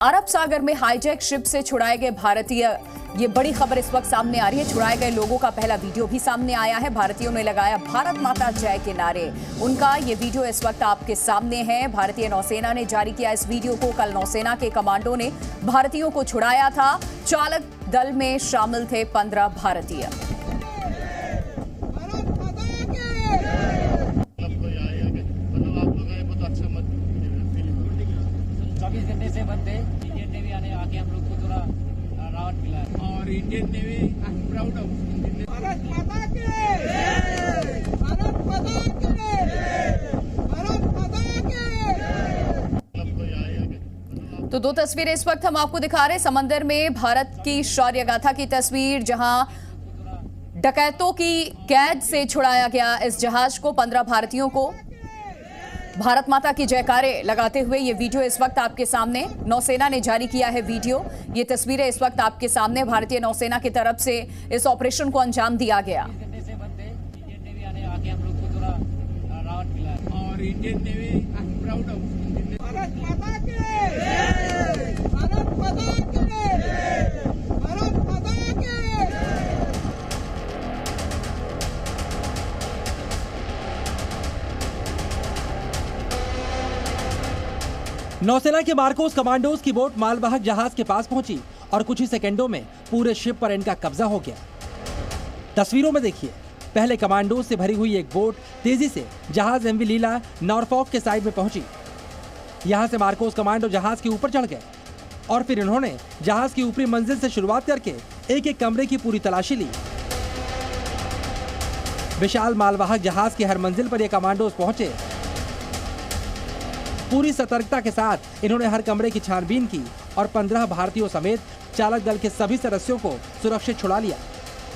अरब सागर में hijack ship से छुड़ाए गए भारतीय, ये बड़ी खबर इस वक्त सामने आ रही है। छुड़ाए गए लोगों का पहला वीडियो भी सामने आया है। भारतीयों ने लगाया भारत माता जय के नारे। उनका ये वीडियो इस वक्त आपके सामने है। भारतीय नौसेना ने जारी किया इस वीडियो को। कल नौसेना के कमांडो ने भारतीयों को छुड़ाया था। चालक दल में शामिल थे 15 भारतीय। से बनते इंडियन नेवी आके हम लोग को थोड़ा राहत मिला है और Indian navy proud of Bharat माता के जय, भारत माता के जय, भारत माता के। तो दो तस्वीरें इस वक्त हम आपको दिखा रहे हैं। समंदर में भारत की शौर्य गाथा की तस्वीर, जहां डकैतों की कैद से छुड़ाया गया इस जहाज को, 15 भारतीयों को भारत माता की जयकारे लगाते हुए ये वीडियो इस वक्त आपके सामने। नौसेना ने जारी किया है वीडियो। ये तस्वीरें इस वक्त आपके सामने। भारतीय नौसेना की तरफ से इस ऑपरेशन को अंजाम दिया गया। इंडियन नेवी आके हम लोग को थोड़ा राहत मिला है और Indian navy proud of Bharat माता के जय, भारत माता के जय, भारत माता के। नौसेना के मार्कोस कमांडोज की बोट मालवाहक जहाज के पास पहुंची और कुछ ही सेकंडों में पूरे शिप पर इनका कब्जा हो गया। तस्वीरों में देखिए, पहले कमांडोज से भरी हुई एक बोट तेजी से जहाज एमवी लीला नॉरफॉक के साइड में पहुंची। यहां से मार्कोस कमांडो जहाज के ऊपर चढ़ गए और फिर इन्होंने जहाज की ऊपरी मंजिल से शुरुआत करके एक एक कमरे की पूरी तलाशी ली। विशाल मालवाहक जहाज की हर मंजिल पर ये कमांडोज पहुंचे। पूरी सतर्कता के साथ इन्होंने हर कमरे की छानबीन की और 15 भारतीयों समेत चालक दल के सभी सदस्यों को सुरक्षित छुड़ा लिया।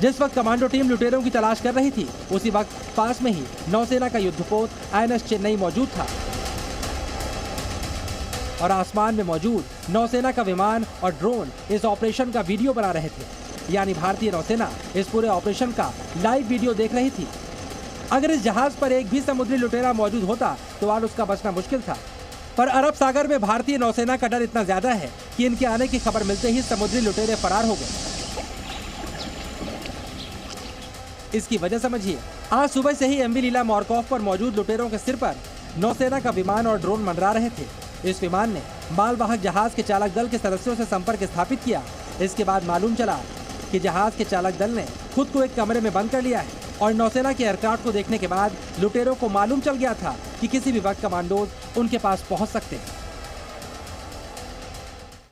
जिस वक्त कमांडो टीम लुटेरों की तलाश कर रही थी, उसी वक्त पास में ही नौसेना का युद्धपोत INS चेन्नई मौजूद था और आसमान में मौजूद नौसेना का विमान और ड्रोन इस ऑपरेशन का वीडियो बना रहे थे। यानी भारतीय नौसेना इस पूरे ऑपरेशन का लाइव वीडियो देख रही थी। अगर इस जहाज पर एक भी समुद्री लुटेरा मौजूद होता तो आज उसका बचना मुश्किल था, पर अरब सागर में भारतीय नौसेना का डर इतना ज्यादा है कि इनके आने की खबर मिलते ही समुद्री लुटेरे फरार हो गए। इसकी वजह समझिए, आज सुबह से ही एमवी लीला मॉरकॉफ पर मौजूद लुटेरों के सिर पर नौसेना का विमान और ड्रोन मंडरा रहे थे। इस विमान ने मालवाहक जहाज के चालक दल के सदस्यों से संपर्क स्थापित किया। इसके बाद मालूम चला कि जहाज के चालक दल ने खुद को एक कमरे में बंद कर लिया है और नौसेना के एयरक्राफ्ट को देखने के बाद लुटेरों को मालूम चल गया था कि किसी भी वक्त कमांडोज उनके पास पहुंच सकते हैं।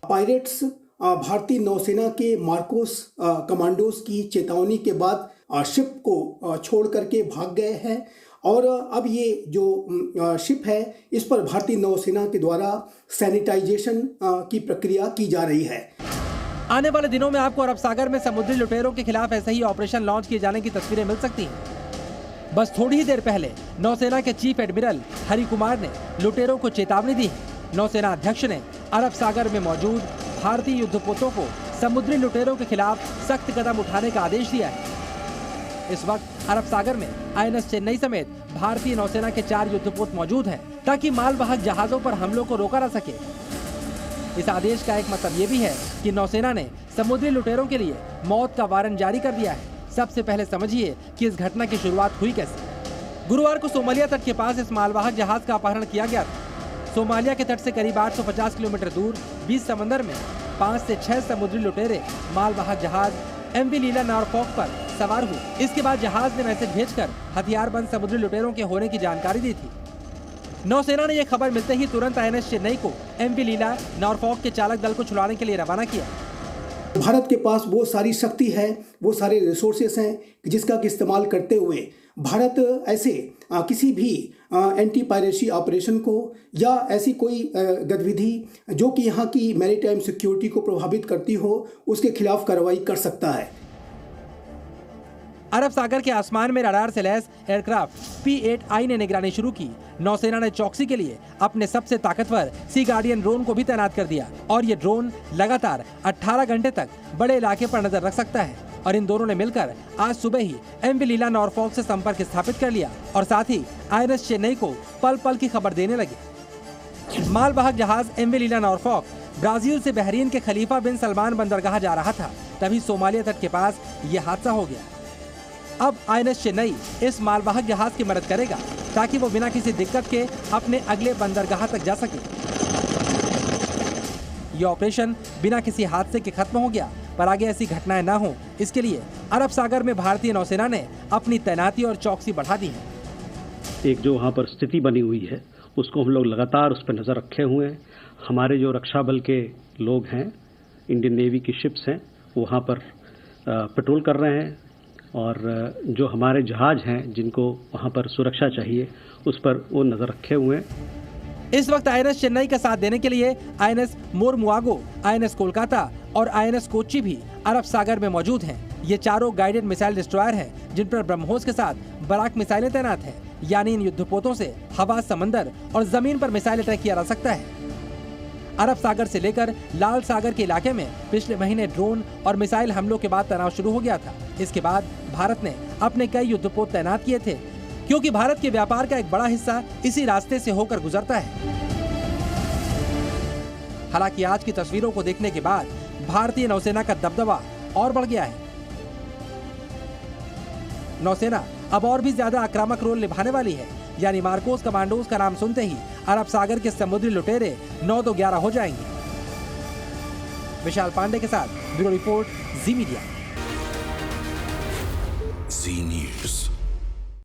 पायरेट्स भारतीय नौसेना के मार्कोस कमांडोज की चेतावनी के बाद शिप को छोड़ करके भाग गए हैं और अब ये जो शिप है, इस पर भारतीय नौसेना के द्वारा सैनिटाइजेशन की प्रक्रिया की जा रही है। आने वाले दिनों में आपको अरब सागर में समुद्री लुटेरों के खिलाफ ऐसे ही ऑपरेशन लॉन्च किए जाने की तस्वीरें मिल सकती हैं। बस थोड़ी ही देर पहले नौसेना के चीफ एडमिरल हरि कुमार ने लुटेरों को चेतावनी दी है। नौसेना अध्यक्ष ने अरब सागर में मौजूद भारतीय युद्धपोतों को समुद्री लुटेरों के खिलाफ सख्त कदम उठाने का आदेश दिया है। इस वक्त अरब सागर में INS चेन्नई समेत भारतीय नौसेना के 4 युद्धपोत मौजूद हैं, ताकि मालवाहक जहाजों पर हमलों को रोका न सके। इस आदेश का एक मतलब ये भी है कि नौसेना ने समुद्री लुटेरों के लिए मौत का वारंट जारी कर दिया है। सबसे पहले समझिए कि इस घटना की शुरुआत हुई कैसे। गुरुवार को सोमालिया तट के पास इस मालवाहक जहाज का अपहरण किया गया था। सोमालिया के तट से करीब 850 किलोमीटर दूर बीच समंदर में 5 से 6 समुद्री लुटेरे मालवाहक जहाज एमवी लीला नॉरफॉक पर सवार हुए। इसके बाद जहाज ने मैसेज भेजकर हथियारबंद समुद्री लुटेरों के होने की जानकारी दी थी। नौसेना ने यह खबर मिलते ही तुरंत INS चेन्नई को एमवी लीला नॉरफॉक के चालक दल को छुड़ाने के लिए रवाना किया। भारत के पास वो सारी शक्ति है, वो सारे रिसोर्सेस हैं जिसका इस्तेमाल करते हुए भारत ऐसे किसी भी एंटी पायरेसी ऑपरेशन को या ऐसी कोई गतिविधि जो कि यहाँ की मैरीटाइम सिक्योरिटी को प्रभावित करती हो, उसके खिलाफ कार्रवाई कर सकता है। अरब सागर के आसमान में रडार से लैस एयरक्राफ्ट P-8I ने निगरानी शुरू की। नौसेना ने चौकसी के लिए अपने सबसे ताकतवर सी गार्डियन ड्रोन को भी तैनात कर दिया और ये ड्रोन लगातार 18 घंटे तक बड़े इलाके पर नजर रख सकता है। और इन दोनों ने मिलकर आज सुबह ही एमवी लीला नॉरफॉक से संपर्क स्थापित कर लिया और साथ ही INS चेन्नई को पल पल की खबर देने लगे। मालवाहक जहाज एमवी लीला नॉरफॉक ब्राजील से बहरीन के खलीफा बिन सलमान बंदरगाह जा रहा था, तभी सोमालिया तट के पास ये हादसा हो गया। अब INS चेन्नई इस मालवाहक जहाज की मदद करेगा ताकि वो बिना किसी दिक्कत के अपने अगले बंदरगाह तक जा सके। ये ऑपरेशन बिना किसी हादसे के खत्म हो गया, पर आगे ऐसी घटनाएं ना हो, इसके लिए अरब सागर में भारतीय नौसेना ने अपनी तैनाती और चौकसी बढ़ा दी है। एक जो वहाँ पर स्थिति बनी हुई है उसको हम लोग लगातार उस पर नज़र रखे हुए हैं। हमारे जो रक्षा बल के लोग हैं, इंडियन नेवी की शिप्स हैं, वहाँ पर पेट्रोल कर रहे हैं और जो हमारे जहाज हैं जिनको वहाँ पर सुरक्षा चाहिए उस पर वो नज़र रखे हुए हैं। इस वक्त INS चेन्नई का साथ देने के लिए INS मोरमुआगो, INS कोलकाता और INS कोच्चि भी अरब सागर में मौजूद हैं। ये चारों गाइडेड मिसाइल डिस्ट्रॉयर हैं जिन पर ब्रह्मोस के साथ बराक मिसाइलें तैनात हैं, यानी इन युद्धपोतों से हवा, समंदर और जमीन पर मिसाइल अटैक किया जा सकता है। अरब सागर से लेकर लाल सागर के इलाके में पिछले महीने ड्रोन और मिसाइल हमलों के बाद तनाव शुरू हो गया था। इसके बाद भारत ने अपने कई युद्धपोत तैनात किए थे, क्योंकि भारत के व्यापार का एक बड़ा हिस्सा इसी रास्ते से होकर गुजरता है। हालांकि आज की तस्वीरों को देखने के बाद भारतीय नौसेना का दबदबा और बढ़ गया है। नौसेना अब और भी ज्यादा आक्रामक रोल निभाने वाली है, यानी मार्कोस कमांडोज का नाम सुनते ही अरब सागर के समुद्री लुटेरे 9-11 हो जाएंगे। विशाल पांडे के साथ ब्यूरो रिपोर्ट, जी मीडिया। जी न्यूज़।